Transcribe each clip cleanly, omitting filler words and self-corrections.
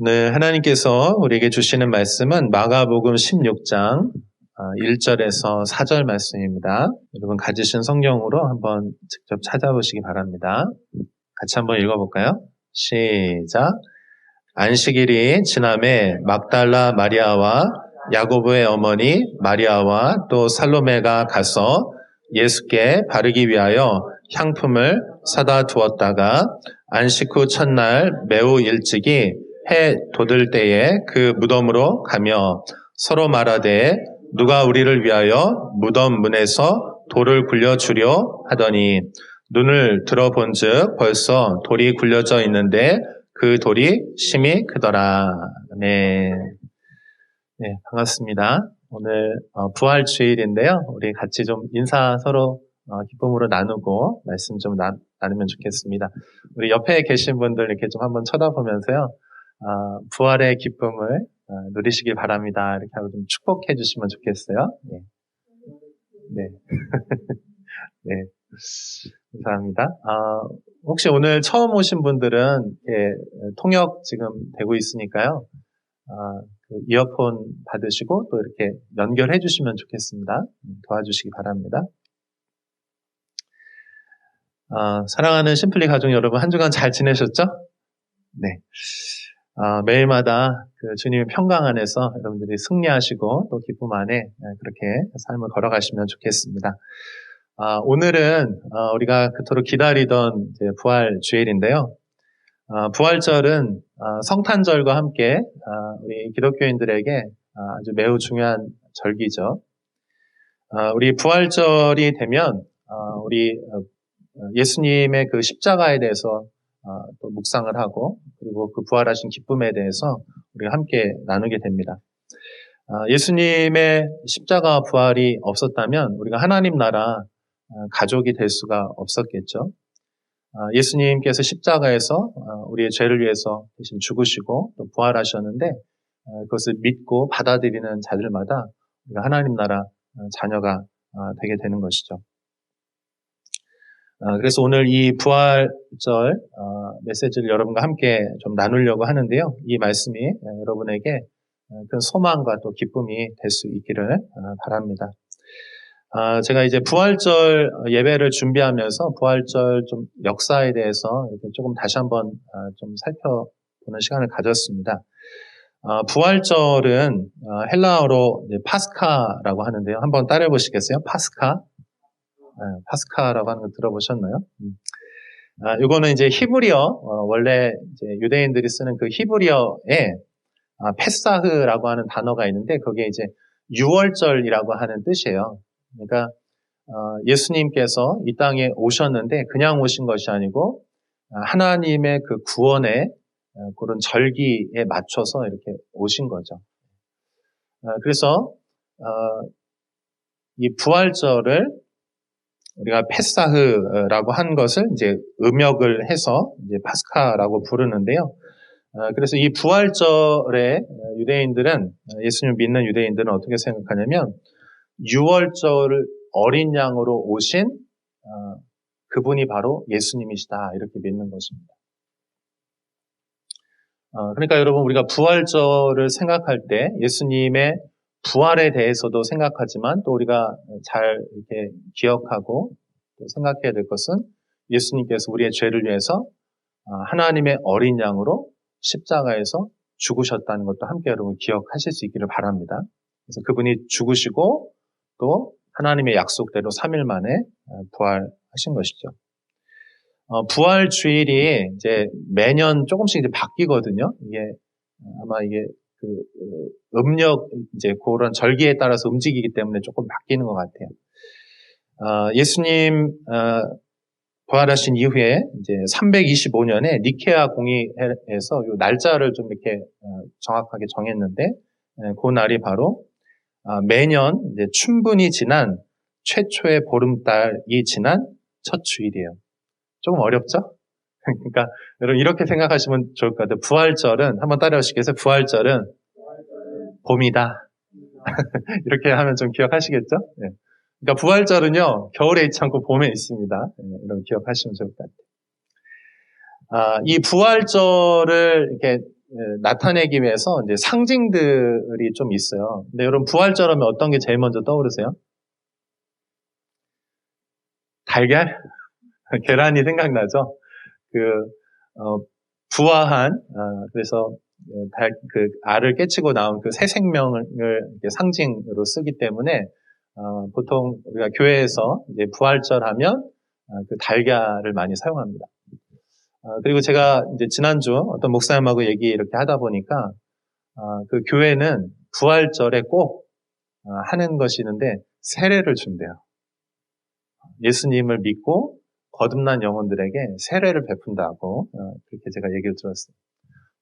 오늘 하나님께서 우리에게 주시는 말씀은 마가복음 16장 1절에서 4절 말씀입니다. 여러분 가지신 성경으로 한번 직접 찾아보시기 바랍니다. 같이 한번 읽어볼까요? 시작. 안식일이 지남에 막달라 마리아와 야고보의 어머니 마리아와 또 살로메가 가서 예수께 바르기 위하여 향품을 사다 두었다가 안식 후 첫날 매우 일찍이 해 돋을 때에 그 무덤으로 가며 서로 말하되 누가 우리를 위하여 무덤 문에서 돌을 굴려주려 하더니 눈을 들어본즉 벌써 돌이 굴려져 있는데 그 돌이 심히 크더라. 네, 반갑습니다. 오늘 부활주일인데요. 우리 같이 좀 인사 서로 기쁨으로 나누고 말씀 좀 나누면 좋겠습니다. 우리 옆에 계신 분들 이렇게 좀 한번 쳐다보면서요. 부활의 기쁨을 누리시길 바랍니다. 이렇게 하고 좀 축복해 주시면 좋겠어요. 네. 네. 감사합니다. 혹시 오늘 처음 오신 분들은 통역 지금 되고 있으니까요. 그 이어폰 받으시고 또 이렇게 연결해 주시면 좋겠습니다. 도와주시기 바랍니다. 사랑하는 심플리 가족 여러분, 한 주간 잘 지내셨죠? 네. 매일마다 그 주님의 평강 안에서 여러분들이 승리하시고 또 기쁨 안에 그렇게 삶을 걸어가시면 좋겠습니다. 오늘은 우리가 그토록 기다리던 이제 부활 주일인데요. 부활절은 성탄절과 함께 우리 기독교인들에게 아주 매우 중요한 절기죠. 우리 부활절이 되면 우리 예수님의 그 십자가에 대해서 또 묵상을 하고 그리고 그 부활하신 기쁨에 대해서 우리가 함께 나누게 됩니다. 예수님의 십자가 부활이 없었다면 우리가 하나님 나라 가족이 될 수가 없었겠죠. 예수님께서 십자가에서 우리의 죄를 위해서 대신 죽으시고 또 부활하셨는데 그것을 믿고 받아들이는 자들마다 우리가 하나님 나라 자녀가 되게 되는 것이죠. 그래서 오늘 이 부활절 메시지를 여러분과 함께 좀 나누려고 하는데요. 이 말씀이 여러분에게 큰 소망과 또 기쁨이 될 수 있기를 바랍니다. 제가 이제 부활절 예배를 준비하면서 부활절 좀 역사에 대해서 이렇게 조금 다시 한번 좀 살펴보는 시간을 가졌습니다. 부활절은 헬라어로 파스카라고 하는데요. 한번 따라해 보시겠어요? 파스카? 파스카라고 하는 거 들어보셨나요? 이거는 이제 히브리어, 원래 이제 유대인들이 쓰는 그 히브리어에 페사흐라고 하는 단어가 있는데 그게 이제 유월절이라고 하는 뜻이에요. 그러니까 예수님께서 이 땅에 오셨는데 그냥 오신 것이 아니고 하나님의 그 구원의 그런 절기에 맞춰서 이렇게 오신 거죠. 그래서 이 부활절을 우리가 페사흐라고 한 것을 이제 음역을 해서 이제 파스카라고 부르는데요. 그래서 이 부활절에 유대인들은, 예수님을 믿는 유대인들은 어떻게 생각하냐면, 유월절 어린 양으로 오신 그분이 바로 예수님이시다, 이렇게 믿는 것입니다. 그러니까 여러분, 우리가 부활절을 생각할 때 예수님의 부활에 대해서도 생각하지만 또 우리가 잘 이렇게 기억하고 또 생각해야 될 것은 예수님께서 우리의 죄를 위해서 하나님의 어린 양으로 십자가에서 죽으셨다는 것도 함께 여러분 기억하실 수 있기를 바랍니다. 그래서 그분이 죽으시고 또 하나님의 약속대로 3일 만에 부활하신 것이죠. 부활 주일이 이제 매년 조금씩 이제 바뀌거든요. 이게 아마 이게 그 음력 이제 그런 절기에 따라서 움직이기 때문에 조금 바뀌는 것 같아요. 예수님 부활하신 이후에 이제 325년에 니케아 공의회에서 이 날짜를 좀 이렇게 정확하게 정했는데 그 날이 바로 매년 이제 춘분이 지난 최초의 보름달이 지난 첫 주일이에요. 조금 어렵죠? 그러니까 여러분 이렇게 생각하시면 좋을 것 같아요. 부활절은 한번 따라하시겠어요? 부활절은 봄이다. 이렇게 하면 좀 기억하시겠죠? 네. 그러니까 부활절은요 겨울에 있지 않고 봄에 있습니다. 이런 기억하시면 좋을 것 같아요. 이 부활절을 이렇게 나타내기 위해서 이제 상징들이 좀 있어요. 근데 여러분 부활절하면 어떤 게 제일 먼저 떠오르세요? 달걀? 계란이 생각나죠? 부화한, 그래서 그 알을 깨치고 나온 그 새 생명을 상징으로 쓰기 때문에 보통 우리가 교회에서 이제 부활절 하면 그 달걀을 많이 사용합니다. 그리고 제가 이제 지난주 어떤 목사님하고 얘기 이렇게 하다 보니까 그 교회는 부활절에 꼭 하는 것이 있는데 세례를 준대요. 예수님을 믿고 거듭난 영혼들에게 세례를 베푼다고 그렇게 제가 얘기를 들었어요.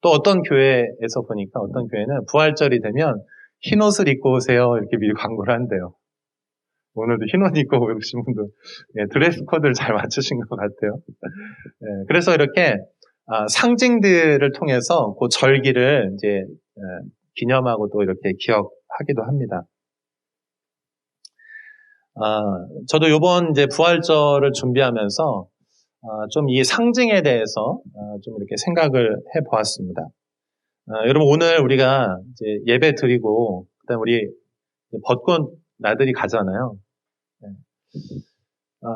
또 어떤 교회에서 보니까 어떤 교회는 부활절이 되면 흰 옷을 입고 오세요 이렇게 미리 광고를 한대요. 오늘도 흰 옷 입고 오신 분도 드레스 코드를 잘 맞추신 것 같아요. 그래서 이렇게 상징들을 통해서 그 절기를 이제 기념하고 또 이렇게 기억하기도 합니다. 저도 이번 이제 부활절을 준비하면서 좀 이 상징에 대해서 좀 이렇게 생각을 해보았습니다. 여러분 오늘 우리가 이제 예배 드리고 그다음 우리 벚꽃 나들이 가잖아요.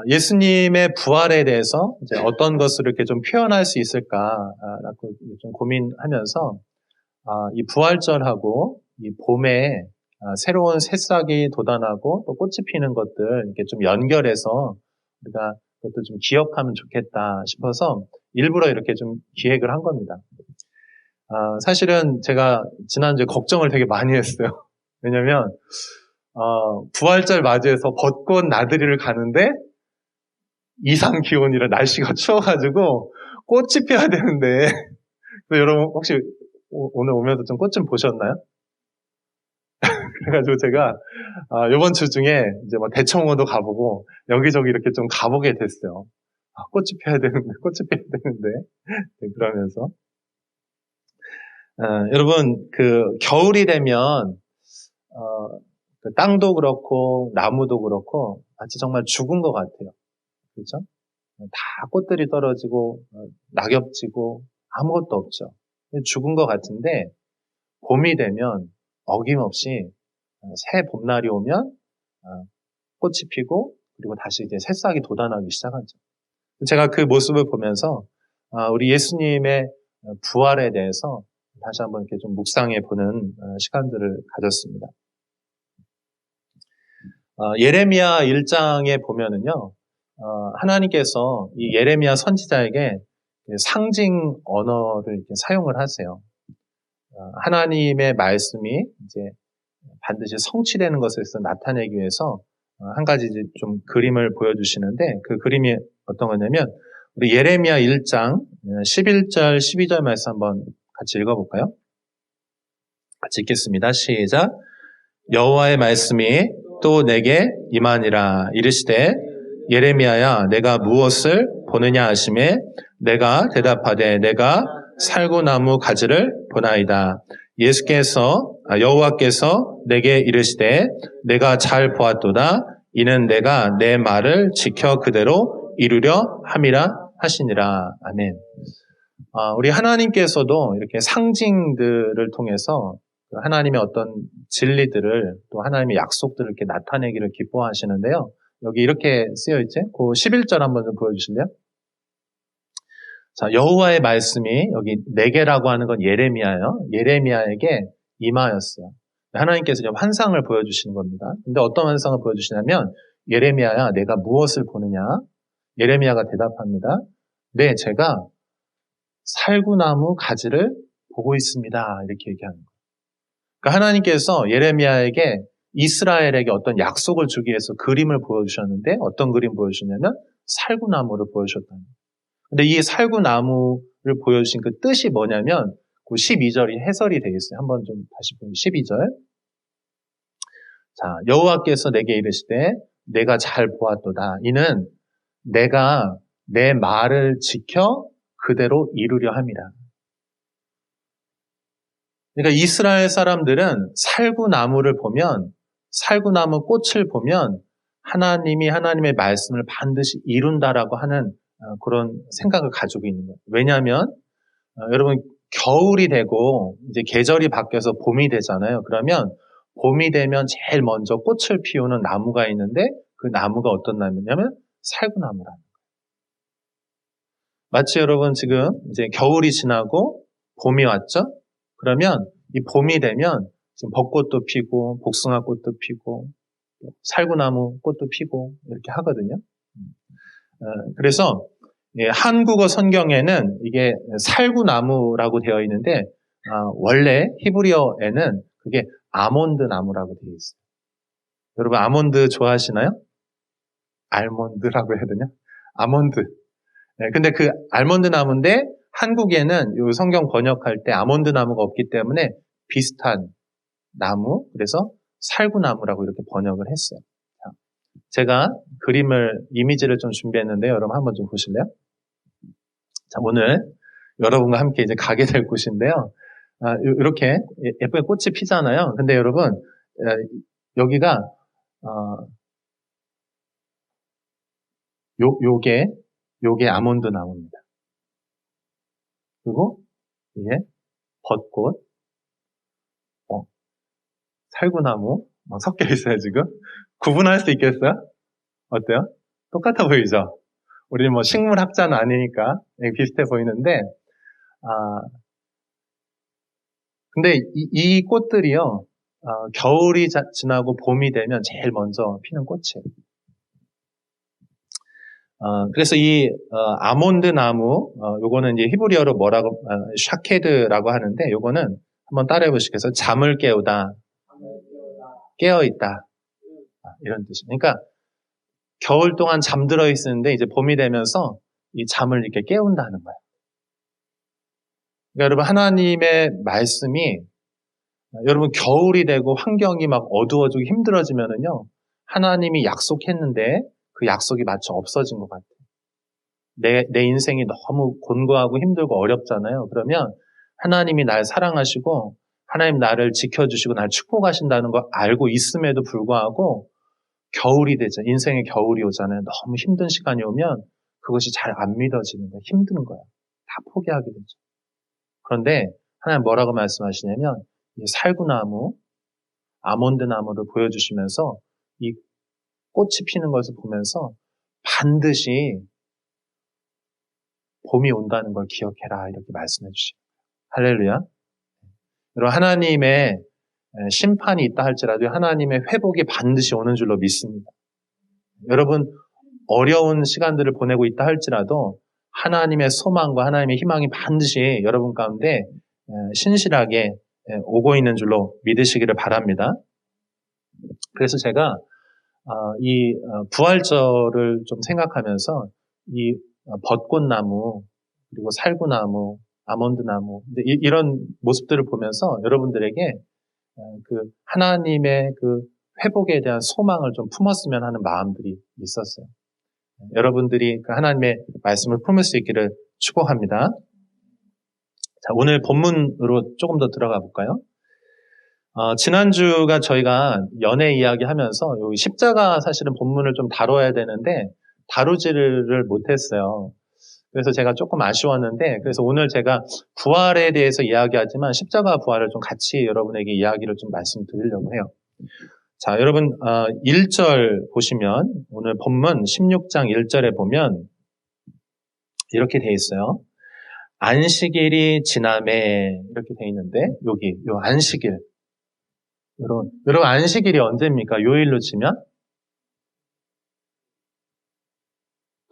예수님의 부활에 대해서 이제 어떤 것을 이렇게 좀 표현할 수 있을까라고 좀 고민하면서 이 부활절하고 이 봄에 새로운 새싹이 돋아나고 또 꽃이 피는 것들 이렇게 좀 연결해서 우리가 그것도 좀 기억하면 좋겠다 싶어서 일부러 이렇게 좀 기획을 한 겁니다. 사실은 제가 지난주에 걱정을 되게 많이 했어요. 왜냐면 부활절 맞이해서 벚꽃 나들이를 가는데 이상 기온이라 날씨가 추워가지고 꽃이 피어야 되는데 여러분 혹시 오늘 오면서 좀 꽃 좀 보셨나요? 그래가지고 제가 이번 주 중에 이제 뭐 대청호도 가보고 여기저기 이렇게 좀 가보게 됐어요. 꽃이 피어야 되는데 네, 그러면서 여러분 그 겨울이 되면 그 땅도 그렇고 나무도 그렇고 마치 정말 죽은 것 같아요. 그렇죠? 다 꽃들이 떨어지고 낙엽지고 아무것도 없죠. 죽은 것 같은데 봄이 되면 어김없이 새 봄날이 오면 꽃이 피고 그리고 다시 이제 새싹이 돋아나기 시작하죠. 제가 그 모습을 보면서 우리 예수님의 부활에 대해서 다시 한번 이렇게 좀 묵상해 보는 시간들을 가졌습니다. 예레미야 1장에 보면은요, 하나님께서 이 예레미야 선지자에게 상징 언어를 이렇게 사용을 하세요. 하나님의 말씀이 이제 반드시 성취되는 것에서 나타내기 위해서 한 가지 이제 좀 그림을 보여주시는데 그 그림이 어떤 거냐면 우리 예레미야 1장 11절 12절 말씀 한번 같이 읽어볼까요? 같이 읽겠습니다. 시작. 여호와의 말씀이 또 내게 임하니라 이르시되 예레미야야 내가 무엇을 보느냐 하시매 내가 대답하되 내가 살구나무 가지를 보나이다. 여호와께서 내게 이르시되 내가 잘 보았도다. 이는 내가 내 말을 지켜 그대로 이루려 함이라 하시니라. 아멘. 우리 하나님께서도 이렇게 상징들을 통해서 하나님의 어떤 진리들을 또 하나님의 약속들을 이렇게 나타내기를 기뻐하시는데요. 여기 이렇게 쓰여 있지? 그 11절 한번 좀 보여주실래요? 자, 여호와의 말씀이 여기 내게라고 하는 건 예레미야예요. 예레미야에게 임하였어요. 하나님께서 지금 환상을 보여주시는 겁니다. 근데 어떤 환상을 보여주시냐면 예레미야야 내가 무엇을 보느냐? 예레미야가 대답합니다. 네, 제가 살구나무 가지를 보고 있습니다. 이렇게 얘기하는 거예요. 그러니까 하나님께서 예레미야에게 이스라엘에게 어떤 약속을 주기 위해서 그림을 보여주셨는데 어떤 그림 보여주셨냐면 살구나무를 보여주셨다는 거예요. 근데 이 살구나무를 보여주신 그 뜻이 뭐냐면 그 12절이 해설이 되어 있어요. 한번 좀 다시 보면 12절. 자, 여호와께서 내게 이르시되 내가 잘 보았도다. 이는 내가 내 말을 지켜 그대로 이루려 함이라. 그러니까 이스라엘 사람들은 살구나무를 보면 살구나무 꽃을 보면 하나님이 하나님의 말씀을 반드시 이룬다라고 하는 그런 생각을 가지고 있는 거예요. 왜냐하면 여러분 겨울이 되고 이제 계절이 바뀌어서 봄이 되잖아요. 그러면 봄이 되면 제일 먼저 꽃을 피우는 나무가 있는데 그 나무가 어떤 나무냐면 살구나무라는 거예요. 마치 여러분 지금 이제 겨울이 지나고 봄이 왔죠? 그러면 이 봄이 되면 지금 벚꽃도 피고 복숭아꽃도 피고 살구나무 꽃도 피고 이렇게 하거든요. 그래서 한국어 성경에는 이게 살구나무라고 되어 있는데 원래 히브리어에는 그게 아몬드 나무라고 되어 있어요. 여러분 아몬드 좋아하시나요? 알몬드라고 해야 되냐? 아몬드. 근데 그 알몬드 나무인데 한국에는 이 성경 번역할 때 아몬드 나무가 없기 때문에 비슷한 나무, 그래서 살구나무라고 이렇게 번역을 했어요. 제가 이미지를 좀 준비했는데 여러분 한번 좀 보실래요? 자, 오늘 여러분과 함께 이제 가게 될 곳인데요. 이렇게 예쁘게 꽃이 피잖아요. 근데 여러분, 여기가, 요게 아몬드 나무입니다. 그리고 이게 벚꽃, 살구나무, 섞여 있어요, 지금. 구분할 수 있겠어요? 어때요? 똑같아 보이죠? 우리는 뭐 식물학자는 아니니까 비슷해 보이는데, 근데 이 꽃들이요, 겨울이 지나고 봄이 되면 제일 먼저 피는 꽃이에요. 그래서 이 아몬드 나무, 요거는 이제 히브리어로 샤케드라고 하는데, 요거는 한번 따라해 보시겠어요? 잠을 깨우다, 깨어있다, 이런 뜻이에요. 그러니까 겨울 동안 잠들어 있었는데 이제 봄이 되면서 이 잠을 이렇게 깨운다는 거예요. 그러니까 여러분 하나님의 말씀이 여러분 겨울이 되고 환경이 막 어두워지고 힘들어지면은요, 하나님이 약속했는데 그 약속이 마치 없어진 것 같아요. 내 인생이 너무 곤고하고 힘들고 어렵잖아요. 그러면 하나님이 날 사랑하시고 하나님 나를 지켜주시고 날 축복하신다는 걸 알고 있음에도 불구하고 겨울이 되죠. 인생의 겨울이 오잖아요. 너무 힘든 시간이 오면 그것이 잘 안 믿어지는 거예요. 힘든 거예요. 다 포기하게 되죠. 그런데 하나님 뭐라고 말씀하시냐면 이 살구나무, 아몬드 나무를 보여주시면서 이 꽃이 피는 것을 보면서 반드시 봄이 온다는 걸 기억해라 이렇게 말씀해 주시고 할렐루야. 여러분 하나님의 심판이 있다 할지라도 하나님의 회복이 반드시 오는 줄로 믿습니다. 여러분 어려운 시간들을 보내고 있다 할지라도 하나님의 소망과 하나님의 희망이 반드시 여러분 가운데 신실하게 오고 있는 줄로 믿으시기를 바랍니다. 그래서 제가 이 부활절을 좀 생각하면서 이 벚꽃나무 그리고 살구나무, 아몬드나무 이런 모습들을 보면서 여러분들에게 그 하나님의 그 회복에 대한 소망을 좀 품었으면 하는 마음들이 있었어요. 여러분들이 그 하나님의 말씀을 품을 수 있기를 축복합니다. 자, 오늘 본문으로 조금 더 들어가 볼까요? 지난주가 저희가 연애 이야기 하면서 여기 십자가 사실은 본문을 좀 다뤄야 되는데 다루지를 못했어요. 그래서 제가 조금 아쉬웠는데 그래서 오늘 제가 부활에 대해서 이야기하지만 십자가 부활을 좀 같이 여러분에게 이야기를 좀 말씀드리려고 해요. 자, 여러분 1절 보시면 오늘 본문 16장 1절에 보면 이렇게 돼 있어요. 안식일이 지남에 이렇게 돼 있는데 여기 요 안식일 여러분 안식일이 언제입니까? 요일로 치면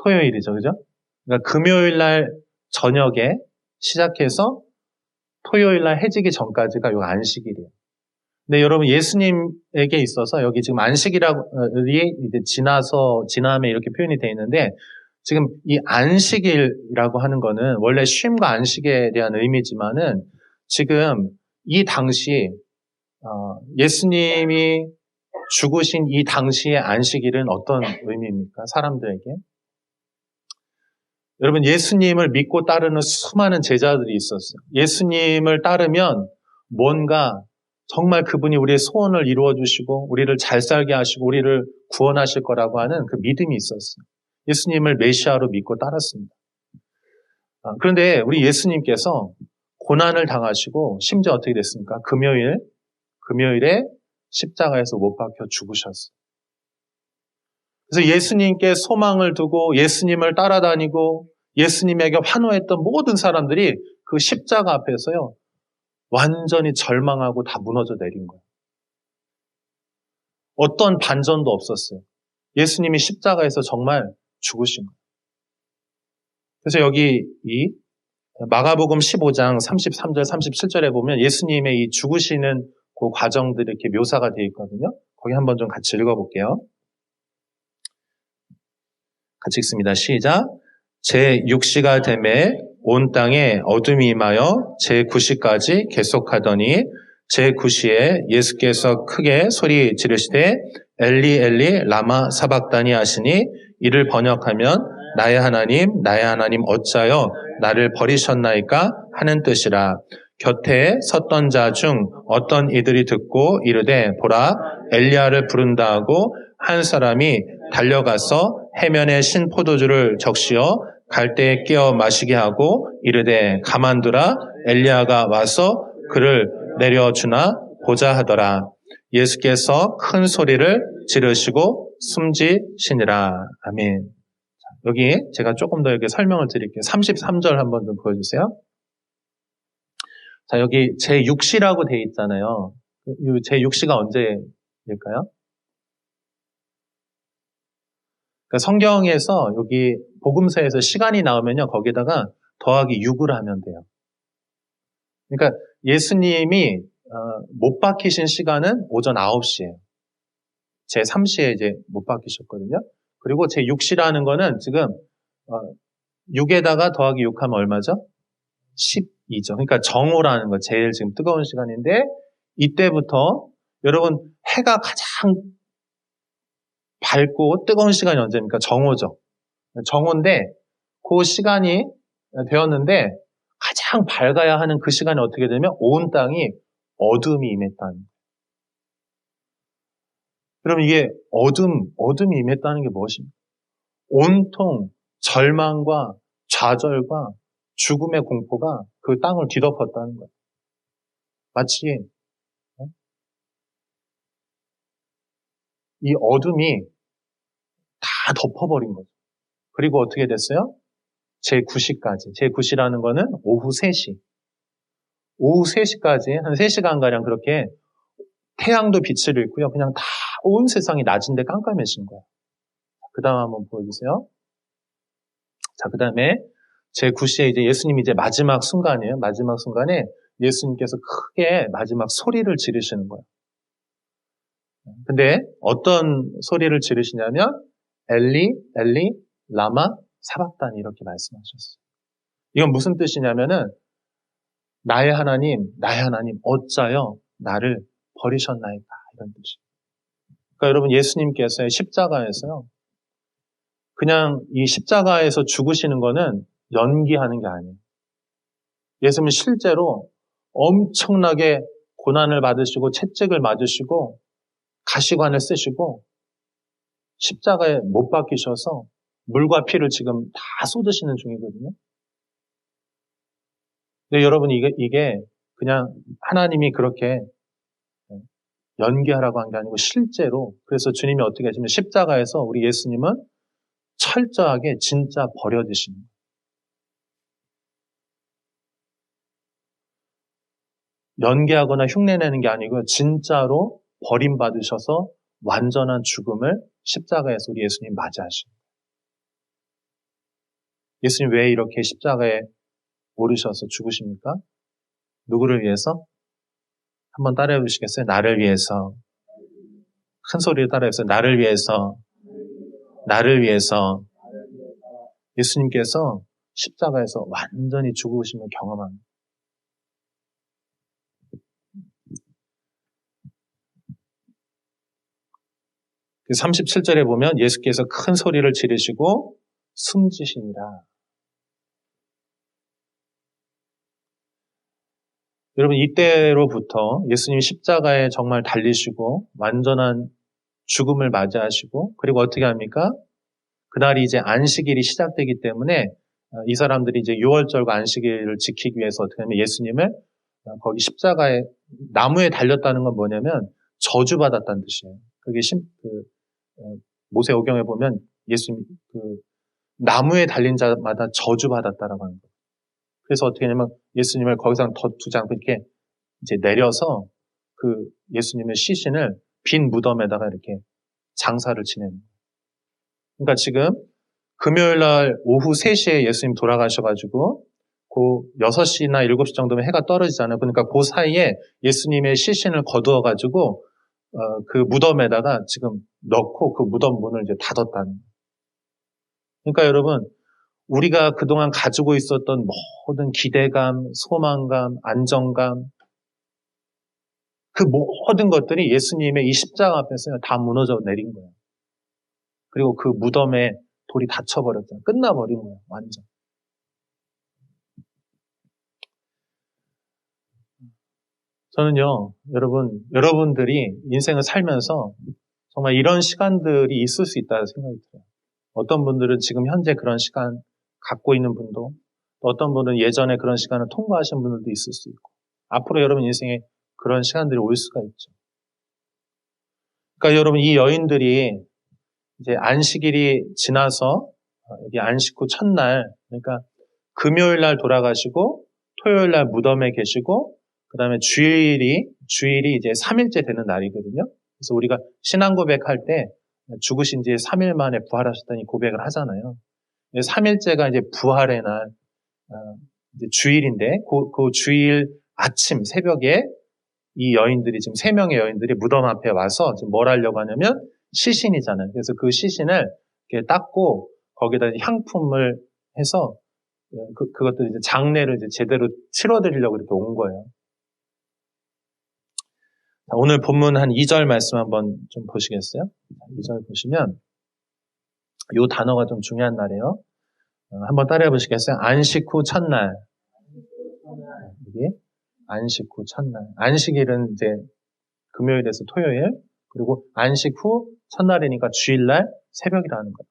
토요일이죠, 그죠? 그러니까 금요일 날 저녁에 시작해서 토요일 날 해지기 전까지가 요 안식일이에요. 근데 여러분 예수님에게 있어서 여기 지금 안식일이 이제 지남에 이렇게 표현이 되어 있는데 지금 이 안식일이라고 하는 거는 원래 쉼과 안식에 대한 의미지만은 지금 이 당시 예수님이 죽으신 이 당시의 안식일은 어떤 의미입니까? 사람들에게. 여러분 예수님을 믿고 따르는 수많은 제자들이 있었어요. 예수님을 따르면 뭔가 정말 그분이 우리의 소원을 이루어 주시고 우리를 잘 살게 하시고 우리를 구원하실 거라고 하는 그 믿음이 있었어요. 예수님을 메시아로 믿고 따랐습니다. 그런데 우리 예수님께서 고난을 당하시고 심지어 어떻게 됐습니까? 금요일에 십자가에서 못 박혀 죽으셨어요. 그래서 예수님께 소망을 두고 예수님을 따라다니고 예수님에게 환호했던 모든 사람들이 그 십자가 앞에서요, 완전히 절망하고 다 무너져 내린 거예요. 어떤 반전도 없었어요. 예수님이 십자가에서 정말 죽으신 거예요. 그래서 여기 이 마가복음 15장 33절, 37절에 보면 예수님의 이 죽으시는 그 과정들이 이렇게 묘사가 되어 있거든요. 거기 한번 좀 같이 읽어볼게요. 같이 읽습니다. 시작. 제6시가 되매 온 땅에 어둠이 임하여 제9시까지 계속하더니 제9시에 예수께서 크게 소리 지르시되 엘리 엘리 라마 사박다니 하시니 이를 번역하면 나의 하나님 어찌하여 나를 버리셨나이까 하는 뜻이라. 곁에 섰던 자 중 어떤 이들이 듣고 이르되 보라 엘리야를 부른다 하고 한 사람이 달려가서 해면에 신 포도주를 적시어 갈대에 끼어 마시게 하고 이르되 가만두라 엘리야가 와서 그를 내려주나 보자 하더라. 예수께서 큰 소리를 지르시고 숨지시니라. 아멘. 여기 제가 조금 더 이렇게 설명을 드릴게요. 33절 한번 좀 보여주세요. 자, 여기 제6시라고 되어 있잖아요. 이 제6시가 언제일까요? 그러니까 성경에서 여기 복음서에서 시간이 나오면요, 거기다가 더하기 6을 하면 돼요. 그러니까 예수님이 못 박히신 시간은 오전 9시예요. 제3시에 이제 못 박히셨거든요. 그리고 제6시라는 거는 지금 6에다가 더하기 6하면 얼마죠? 12죠. 그러니까 정오라는 거, 제일 지금 뜨거운 시간인데 이때부터 여러분 해가 가장 밝고 뜨거운 시간이 언제입니까? 정오죠. 정오인데 그 시간이 되었는데 가장 밝아야 하는 그 시간이 어떻게 되면 온 땅이 어둠이 임했다는 거예요. 그럼 이게 어둠이 임했다는 게 무엇입니까? 온통 절망과 좌절과 죽음의 공포가 그 땅을 뒤덮었다는 거예요. 마치 이 어둠이 다 덮어버린 거죠. 그리고 어떻게 됐어요? 제9시까지. 제9시라는 거는 오후 3시. 오후 3시까지 한 3시간가량 그렇게 태양도 빛을 잃고요. 그냥 다 온 세상이 낮은데 깜깜해진 거예요. 그 다음 한번 보여주세요. 자, 그 다음에 제9시에 이제 예수님이 이제 마지막 순간이에요. 마지막 순간에 예수님께서 크게 마지막 소리를 지르시는 거예요. 근데 어떤 소리를 지르시냐면 엘리 엘리 라마 사박다니 이렇게 말씀하셨어요. 이건 무슨 뜻이냐면은 나의 하나님 어찌하여 나를 버리셨나이까 이런 뜻이에요. 그러니까 여러분 예수님께서 십자가에서요 그냥 이 십자가에서 죽으시는 거는 연기하는 게 아니에요. 예수님은 실제로 엄청나게 고난을 받으시고 채찍을 맞으시고 가시관을 쓰시고 십자가에 못 박히셔서 물과 피를 지금 다 쏟으시는 중이거든요. 근데 여러분 이게 그냥 하나님이 그렇게 연기하라고 한 게 아니고 실제로 그래서 주님이 어떻게 하시면 십자가에서 우리 예수님은 철저하게 진짜 버려지십니다. 연기하거나 흉내내는 게 아니고 진짜로 버림받으셔서 완전한 죽음을 십자가에서 우리 예수님 맞이하십니다. 예수님 왜 이렇게 십자가에 오르셔서 죽으십니까? 누구를 위해서? 한번 따라해 보시겠어요? 나를 위해서. 큰 소리로 따라해보세요. 나를 위해서. 나를 위해서. 예수님께서 십자가에서 완전히 죽으심을 경험합니다. 37절에 보면 예수께서 큰 소리를 지르시고 숨지시니라. 여러분 이때로부터 예수님이 십자가에 정말 달리시고 완전한 죽음을 맞이하시고 그리고 어떻게 합니까? 그날이 이제 안식일이 시작되기 때문에 이 사람들이 이제 유월절과 안식일을 지키기 위해서 어떻게 하면 예수님을 거기 십자가에 나무에 달렸다는 건 뭐냐면 저주받았다는 뜻이에요. 그게 모세오경에 보면 예수님 나무에 달린 자마다 저주받았다라고 하는 거예요. 그래서 어떻게 하냐면 예수님을 거기서 더 두지 않고 이렇게 이제 내려서 그 예수님의 시신을 빈 무덤에다가 이렇게 장사를 지내는 거예요. 그러니까 지금 금요일 날 오후 3시에 예수님 돌아가셔가지고 그 6시나 7시 정도면 해가 떨어지잖아요. 그러니까 그 사이에 예수님의 시신을 거두어가지고 그 무덤에다가 지금 넣고 그 무덤 문을 이제 닫았다는 거예요. 그러니까 여러분, 우리가 그동안 가지고 있었던 모든 기대감, 소망감, 안정감, 그 모든 것들이 예수님의 이 십자가 앞에서 다 무너져 내린 거예요. 그리고 그 무덤에 돌이 닫혀버렸잖아요. 끝나버린 거예요. 완전. 저는요, 여러분들이 인생을 살면서 정말 이런 시간들이 있을 수 있다는 생각이 들어요. 어떤 분들은 지금 현재 그런 시간 갖고 있는 분도, 어떤 분은 예전에 그런 시간을 통과하신 분들도 있을 수 있고, 앞으로 여러분 인생에 그런 시간들이 올 수가 있죠. 그러니까 여러분, 이 여인들이 이제 안식일이 지나서 여기 안식 후 첫날, 그러니까 금요일 날 돌아가시고 토요일 날 무덤에 계시고 그 다음에 주일이 이제 3일째 되는 날이거든요. 그래서 우리가 신앙 고백할 때 죽으신 지 3일 만에 부활하셨다니 고백을 하잖아요. 3일째가 이제 부활의 날, 이제 주일인데 그 주일 아침 새벽에 이 여인들이 지금 3명의 여인들이 무덤 앞에 와서 지금 뭘 하려고 하냐면 시신이잖아요. 그래서 그 시신을 이렇게 닦고 거기다 향품을 해서 그것들 이제 장례를 이제 제대로 치러드리려고 이렇게 온 거예요. 자, 오늘 본문 한 2절 말씀 한번 좀 보시겠어요? 2절 보시면 이 단어가 좀 중요한 날이에요. 한번 따라해 보시겠어요? 안식 후 첫날. 여기 안식 후 첫날. 안식일은 이제 금요일에서 토요일, 그리고 안식 후 첫날이니까 주일날 새벽이라는 거예요.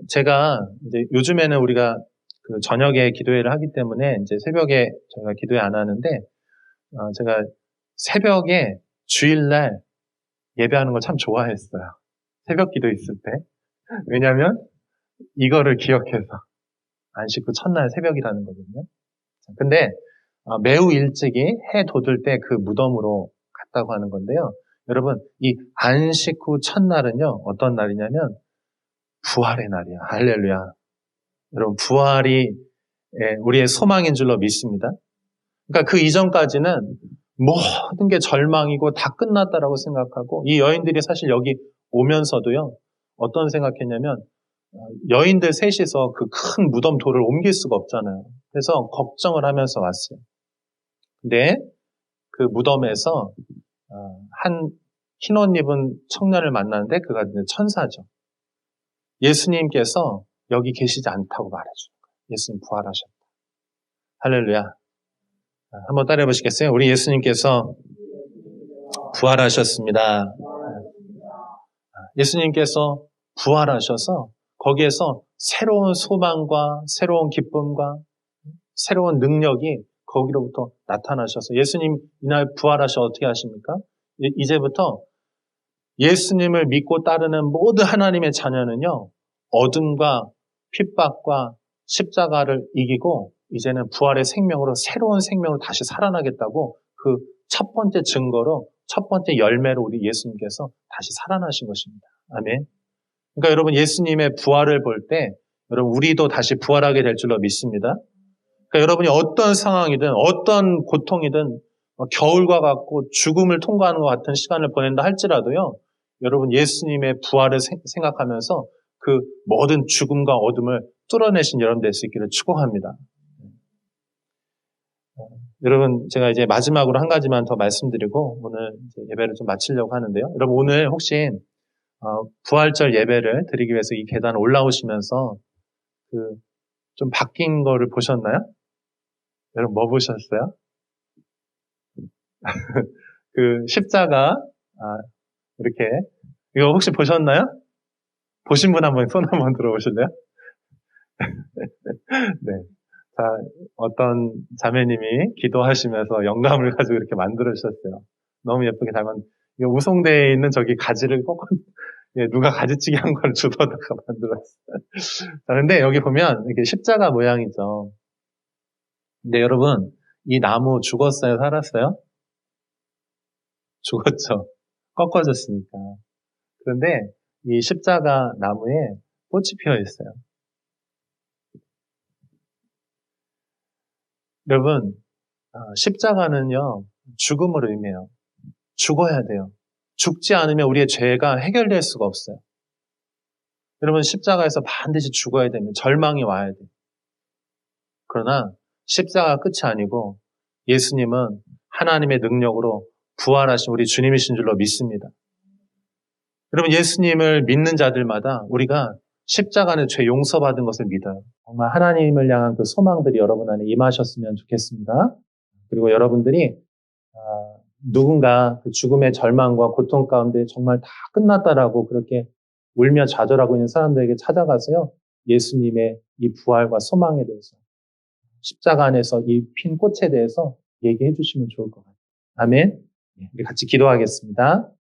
제가 이제 요즘에는 우리가 그 저녁에 기도회를 하기 때문에 이제 새벽에 저희가 기도회 안 하는데, 제가 새벽에 주일날 예배하는 걸 참 좋아했어요. 새벽 기도 있을 때. 왜냐하면 이거를 기억해서 안식 후 첫날 새벽이라는 거거든요. 근데 매우 일찍이 해 돋을 때 그 무덤으로 갔다고 하는 건데요. 여러분, 이 안식 후 첫날은요, 어떤 날이냐면 부활의 날이야. 할렐루야. 여러분, 부활이 우리의 소망인 줄로 믿습니다. 그러니까 그 이전까지는 모든 게 절망이고 다 끝났다라고 생각하고, 이 여인들이 사실 여기 오면서도요, 어떤 생각했냐면 여인들 셋이서 그 큰 무덤 돌을 옮길 수가 없잖아요. 그래서 걱정을 하면서 왔어요. 근데 그 무덤에서 한 흰 옷 입은 청년을 만났는데 그가 천사죠. 예수님께서 여기 계시지 않다고 말해줘요. 예수님 부활하셨다. 할렐루야. 한번 따라해 보시겠어요? 우리 예수님께서 부활하셨습니다. 예수님께서 부활하셔서 거기에서 새로운 소망과 새로운 기쁨과 새로운 능력이 거기로부터 나타나셔서 예수님 이날 부활하셔 어떻게 하십니까? 이제부터 예수님을 믿고 따르는 모든 하나님의 자녀는요, 어둠과 핍박과 십자가를 이기고 이제는 부활의 생명으로 새로운 생명으로 다시 살아나겠다고 그 첫 번째 증거로 첫 번째 열매로 우리 예수님께서 다시 살아나신 것입니다. 아멘. 그러니까 여러분 예수님의 부활을 볼 때 여러분 우리도 다시 부활하게 될 줄로 믿습니다. 그러니까 여러분이 어떤 상황이든 어떤 고통이든 겨울과 같고 죽음을 통과하는 것 같은 시간을 보낸다 할지라도요. 여러분 예수님의 부활을 생각하면서 그 모든 죽음과 어둠을 뚫어내신 여러분 될 수 있기를 축복합니다. 여러분 제가 이제 마지막으로 한 가지만 더 말씀드리고 오늘 이제 예배를 좀 마치려고 하는데요. 여러분 오늘 혹시 부활절 예배를 드리기 위해서 이 계단 올라오시면서 그 좀 바뀐 거를 보셨나요? 여러분 뭐 보셨어요? 그 십자가 이렇게 이거 혹시 보셨나요? 보신 분 한번 손 한번 들어보실래요? 네. 자, 어떤 자매님이 기도하시면서 영감을 가지고 이렇게 만들어주셨어요. 너무 예쁘게 닮았, 이 우송대에 있는 저기 가지를 꼭, 예, 누가 가지치기 한 걸 주워다가 만들었어요. 자, 근데 여기 보면 이렇게 십자가 모양이죠. 근데 여러분, 이 나무 죽었어요? 살았어요? 죽었죠. 꺾어졌으니까. 그런데 이 십자가 나무에 꽃이 피어 있어요. 여러분, 십자가는요, 죽음을 의미해요. 죽어야 돼요. 죽지 않으면 우리의 죄가 해결될 수가 없어요. 여러분, 십자가에서 반드시 죽어야 되면 절망이 와야 돼요. 그러나 십자가가 끝이 아니고 예수님은 하나님의 능력으로 부활하신 우리 주님이신 줄로 믿습니다. 여러분, 예수님을 믿는 자들마다 우리가 십자가 안에 죄 용서받은 것을 믿어요. 정말 하나님을 향한 그 소망들이 여러분 안에 임하셨으면 좋겠습니다. 그리고 여러분들이 누군가 그 죽음의 절망과 고통 가운데 정말 다 끝났다라고 그렇게 울며 좌절하고 있는 사람들에게 찾아가서요. 예수님의 이 부활과 소망에 대해서 십자가 안에서 이 핀 꽃에 대해서 얘기해 주시면 좋을 것 같아요. 아멘. 우리 같이 기도하겠습니다.